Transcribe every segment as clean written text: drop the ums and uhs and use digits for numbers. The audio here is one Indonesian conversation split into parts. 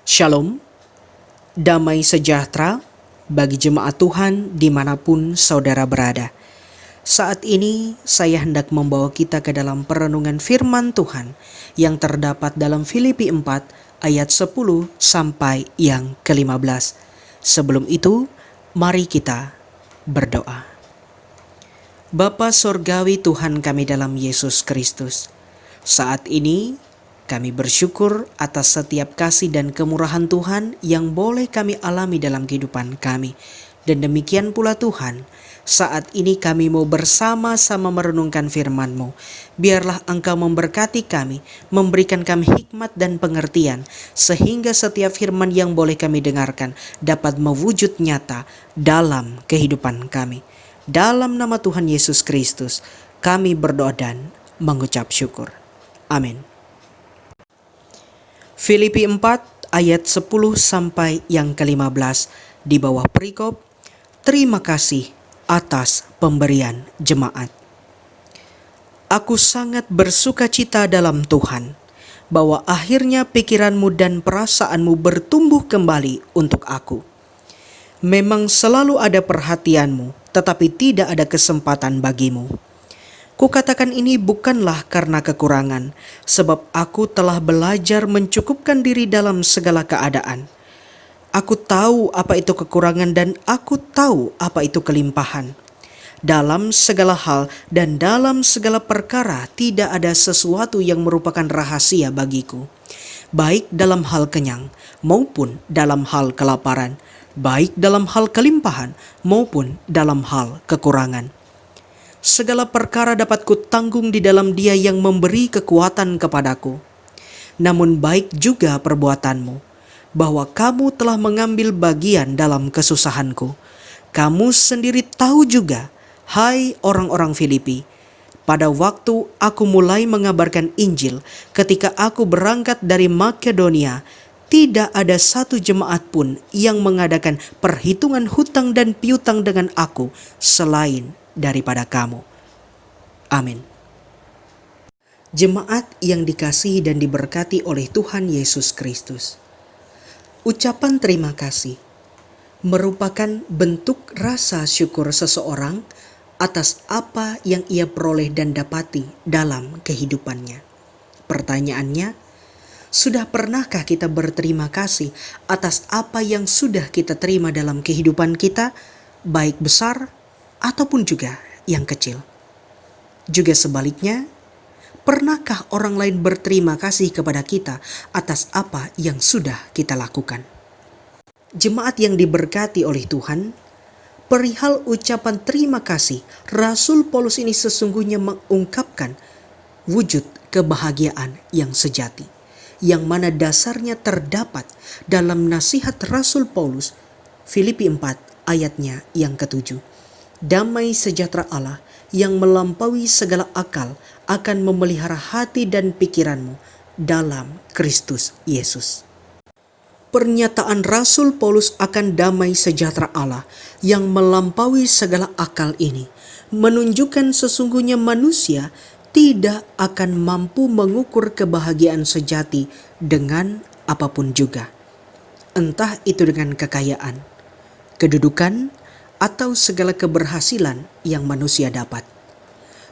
Shalom, damai sejahtera bagi jemaat Tuhan dimanapun saudara berada. Saat ini saya hendak membawa kita ke dalam perenungan firman Tuhan yang terdapat dalam Filipi 4 ayat 10 sampai yang ke-15. Sebelum itu, mari kita berdoa. Bapa Sorgawi Tuhan kami dalam Yesus Kristus, saat ini kami bersyukur atas setiap kasih dan kemurahan Tuhan yang boleh kami alami dalam kehidupan kami. Dan demikian pula Tuhan, saat ini kami mau bersama-sama merenungkan firman-Mu. Biarlah Engkau memberkati kami, memberikan kami hikmat dan pengertian, sehingga setiap firman yang boleh kami dengarkan dapat mewujud nyata dalam kehidupan kami. Dalam nama Tuhan Yesus Kristus, kami berdoa dan mengucap syukur. Amin. Filipi 4 ayat 10 sampai yang ke-15 di bawah perikop, terima kasih atas pemberian jemaat. Aku sangat bersukacita dalam Tuhan, bahwa akhirnya pikiranmu dan perasaanmu bertumbuh kembali untuk aku. Memang selalu ada perhatianmu, tetapi tidak ada kesempatan bagimu. Kukatakan ini bukanlah karena kekurangan, sebab aku telah belajar mencukupkan diri dalam segala keadaan. Aku tahu apa itu kekurangan dan aku tahu apa itu kelimpahan. Dalam segala hal dan dalam segala perkara tidak ada sesuatu yang merupakan rahasia bagiku, baik dalam hal kenyang maupun dalam hal kelaparan, baik dalam hal kelimpahan maupun dalam hal kekurangan. Segala perkara dapat kutanggung di dalam Dia yang memberi kekuatan kepadaku. Namun baik juga perbuatanmu, bahwa kamu telah mengambil bagian dalam kesusahanku. Kamu sendiri tahu juga, hai orang-orang Filipi, pada waktu aku mulai mengabarkan Injil, ketika aku berangkat dari Makedonia, tidak ada satu jemaat pun yang mengadakan perhitungan hutang dan piutang dengan aku selain daripada kamu. Amin. Jemaat yang dikasihi dan diberkati oleh Tuhan Yesus Kristus, ucapan terima kasih merupakan bentuk rasa syukur seseorang atas apa yang ia peroleh dan dapati dalam kehidupannya. Pertanyaannya, sudah pernahkah kita berterima kasih atas apa yang sudah kita terima dalam kehidupan kita, baik besar ataupun juga yang kecil? Juga sebaliknya, pernahkah orang lain berterima kasih kepada kita atas apa yang sudah kita lakukan? Jemaat yang diberkati oleh Tuhan, perihal ucapan terima kasih, Rasul Paulus ini sesungguhnya mengungkapkan wujud kebahagiaan yang sejati, yang mana dasarnya terdapat dalam nasihat Rasul Paulus, Filipi 4 ayatnya yang ke-7. Damai sejahtera Allah yang melampaui segala akal akan memelihara hati dan pikiranmu dalam Kristus Yesus. Pernyataan Rasul Paulus akan damai sejahtera Allah yang melampaui segala akal ini menunjukkan sesungguhnya manusia tidak akan mampu mengukur kebahagiaan sejati dengan apapun juga. Entah itu dengan kekayaan, kedudukan, atau segala keberhasilan yang manusia dapat.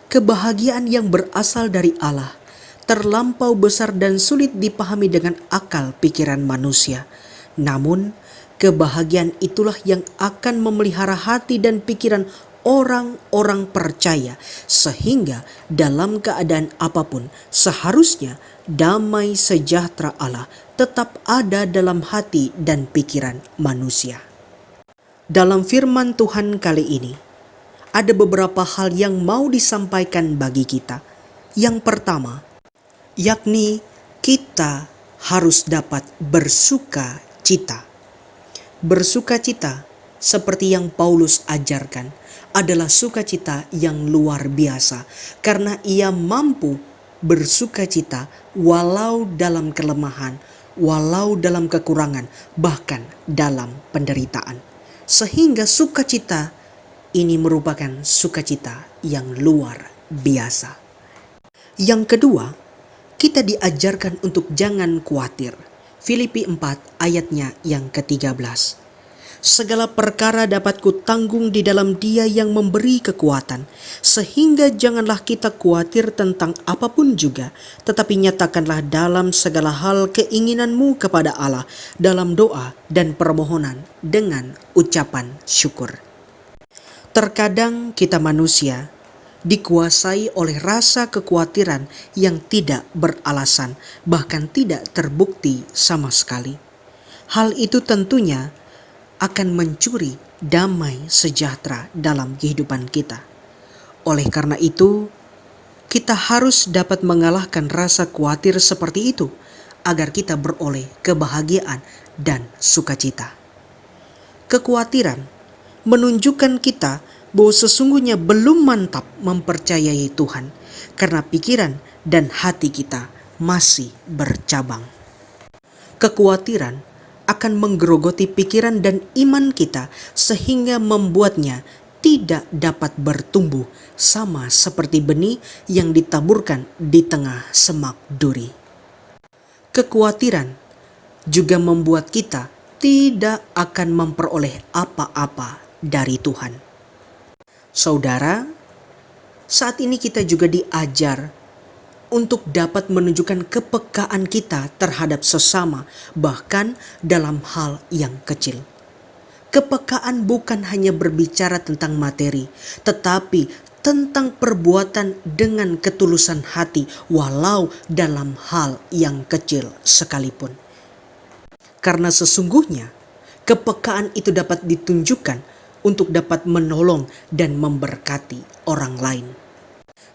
Kebahagiaan yang berasal dari Allah terlampau besar dan sulit dipahami dengan akal pikiran manusia. Namun, kebahagiaan itulah yang akan memelihara hati dan pikiran orang-orang percaya, sehingga dalam keadaan apapun seharusnya damai sejahtera Allah tetap ada dalam hati dan pikiran manusia. Dalam firman Tuhan kali ini, ada beberapa hal yang mau disampaikan bagi kita. Yang pertama, yakni kita harus dapat bersuka cita. Bersuka cita, seperti yang Paulus ajarkan, adalah sukacita yang luar biasa, karena ia mampu bersuka cita walau dalam kelemahan, walau dalam kekurangan, bahkan dalam penderitaan. Sehingga sukacita ini merupakan sukacita yang luar biasa. Yang kedua, kita diajarkan untuk jangan khawatir. Filipi 4 ayatnya yang ke-13. Segala perkara dapat kutanggung di dalam Dia yang memberi kekuatan, sehingga janganlah kita khawatir tentang apapun juga, tetapi nyatakanlah dalam segala hal keinginanmu kepada Allah dalam doa dan permohonan dengan ucapan syukur. Terkadang kita manusia dikuasai oleh rasa kekhawatiran yang tidak beralasan, bahkan tidak terbukti sama sekali. Hal itu tentunya akan mencuri damai sejahtera dalam kehidupan kita. Oleh karena itu, kita harus dapat mengalahkan rasa khawatir seperti itu agar kita beroleh kebahagiaan dan sukacita. Kekhawatiran menunjukkan kita bahwa sesungguhnya belum mantap mempercayai Tuhan karena pikiran dan hati kita masih bercabang. Kekhawatiran akan menggerogoti pikiran dan iman kita sehingga membuatnya tidak dapat bertumbuh sama seperti benih yang ditaburkan di tengah semak duri. Kekhawatiran juga membuat kita tidak akan memperoleh apa-apa dari Tuhan. Saudara, saat ini kita juga diajar untuk dapat menunjukkan kepekaan kita terhadap sesama, bahkan dalam hal yang kecil. Kepekaan bukan hanya berbicara tentang materi, tetapi tentang perbuatan dengan ketulusan hati, walau dalam hal yang kecil sekalipun. Karena sesungguhnya kepekaan itu dapat ditunjukkan untuk dapat menolong dan memberkati orang lain.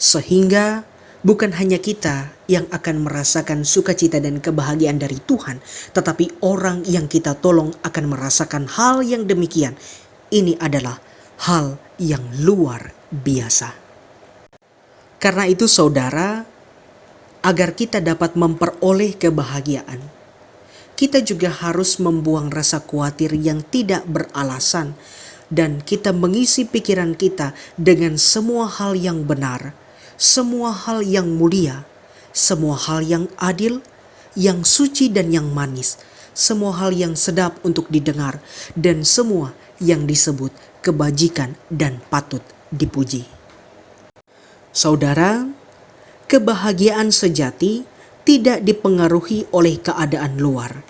Sehingga bukan hanya kita yang akan merasakan sukacita dan kebahagiaan dari Tuhan, tetapi orang yang kita tolong akan merasakan hal yang demikian. Ini adalah hal yang luar biasa. Karena itu saudara, agar kita dapat memperoleh kebahagiaan, kita juga harus membuang rasa khawatir yang tidak beralasan dan kita mengisi pikiran kita dengan semua hal yang benar, semua hal yang mulia, semua hal yang adil, yang suci dan yang manis, semua hal yang sedap untuk didengar, dan semua yang disebut kebajikan dan patut dipuji. Saudara, kebahagiaan sejati tidak dipengaruhi oleh keadaan luar.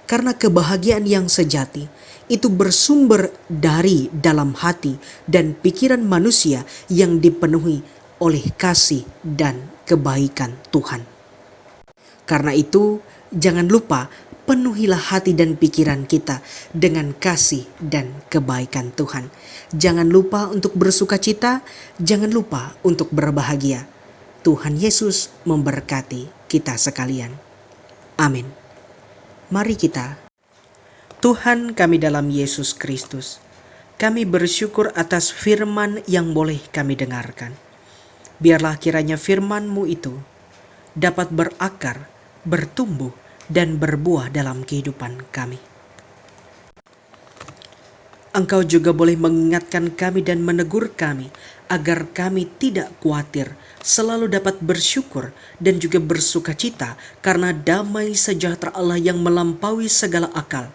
Karena kebahagiaan yang sejati itu bersumber dari dalam hati dan pikiran manusia yang dipenuhi oleh kasih dan kebaikan Tuhan. Karena itu, jangan lupa penuhilah hati dan pikiran kita dengan kasih dan kebaikan Tuhan. Jangan lupa untuk bersukacita, jangan lupa untuk berbahagia. Tuhan Yesus memberkati kita sekalian. Amin. Mari kita. Tuhan kami dalam Yesus Kristus, kami bersyukur atas firman yang boleh kami dengarkan. Biarlah kiranya firman-Mu itu dapat berakar, bertumbuh, dan berbuah dalam kehidupan kami. Engkau juga boleh mengingatkan kami dan menegur kami agar kami tidak khawatir, selalu dapat bersyukur dan juga bersukacita karena damai sejahtera Allah yang melampaui segala akal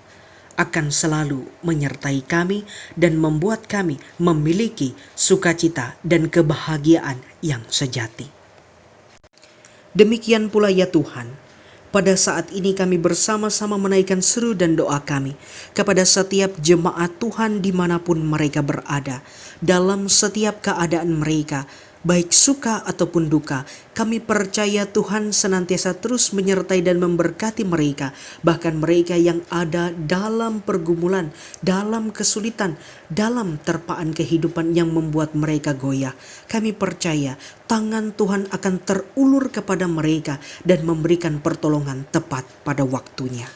akan selalu menyertai kami dan membuat kami memiliki sukacita dan kebahagiaan yang sejati. Demikian pula ya Tuhan, pada saat ini kami bersama-sama menaikkan seru dan doa kami kepada setiap jemaat Tuhan dimanapun mereka berada, dalam setiap keadaan mereka, baik suka ataupun duka. Kami percaya Tuhan senantiasa terus menyertai dan memberkati mereka, bahkan mereka yang ada dalam pergumulan, dalam kesulitan, dalam terpaan kehidupan yang membuat mereka goyah. Kami percaya tangan Tuhan akan terulur kepada mereka dan memberikan pertolongan tepat pada waktunya.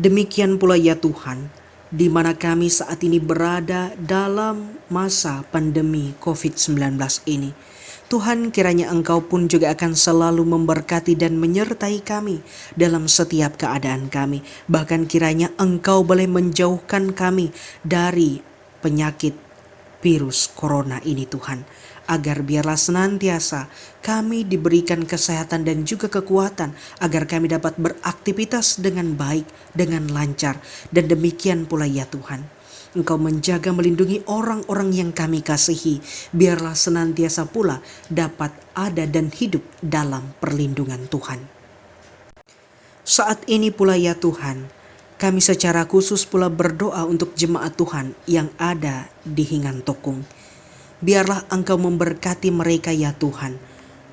Demikian pula ya Tuhan, di mana kami saat ini berada dalam masa pandemi COVID-19 ini. Tuhan, kiranya Engkau pun juga akan selalu memberkati dan menyertai kami dalam setiap keadaan kami. Bahkan kiranya Engkau boleh menjauhkan kami dari penyakit virus corona ini Tuhan, agar biarlah senantiasa kami diberikan kesehatan dan juga kekuatan, agar kami dapat beraktivitas dengan baik, dengan lancar, dan demikian pula ya Tuhan, Engkau menjaga melindungi orang-orang yang kami kasihi, biarlah senantiasa pula dapat ada dan hidup dalam perlindungan Tuhan. Saat ini pula ya Tuhan, kami secara khusus pula berdoa untuk jemaat Tuhan yang ada di Hingan Tokung. Biarlah Engkau memberkati mereka ya Tuhan,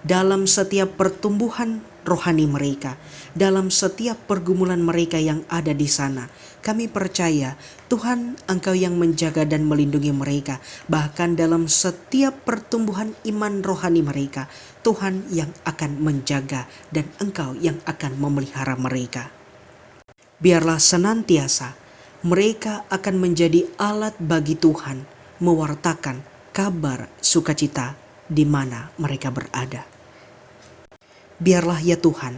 dalam setiap pertumbuhan rohani mereka, dalam setiap pergumulan mereka yang ada di sana. Kami percaya Tuhan Engkau yang menjaga dan melindungi mereka, bahkan dalam setiap pertumbuhan iman rohani mereka, Tuhan yang akan menjaga dan Engkau yang akan memelihara mereka. Biarlah senantiasa mereka akan menjadi alat bagi Tuhan mewartakan kabar sukacita di mana mereka berada. Biarlah ya Tuhan,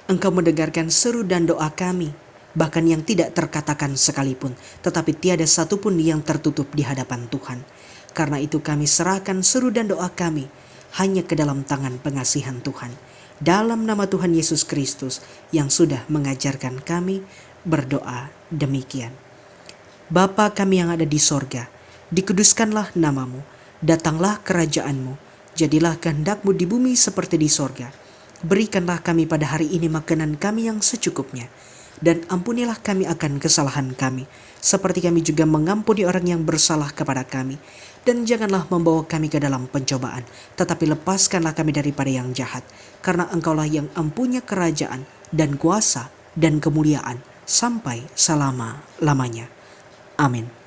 Engkau mendengarkan seru dan doa kami, bahkan yang tidak terkatakan sekalipun, tetapi tiada satupun yang tertutup di hadapan Tuhan. Karena itu kami serahkan seru dan doa kami hanya ke dalam tangan pengasihan Tuhan. Dalam nama Tuhan Yesus Kristus yang sudah mengajarkan kami berdoa demikian. Bapa kami yang ada di sorga, dikuduskanlah namamu, datanglah kerajaan-Mu, jadilah kehendak-Mu di bumi seperti di sorga. Berikanlah kami pada hari ini makanan kami yang secukupnya, dan ampunilah kami akan kesalahan kami, seperti kami juga mengampuni orang yang bersalah kepada kami. Dan janganlah membawa kami ke dalam pencobaan, tetapi lepaskanlah kami daripada yang jahat, karena Engkaulah yang empunya kerajaan dan kuasa dan kemuliaan sampai selama-lamanya. Amin.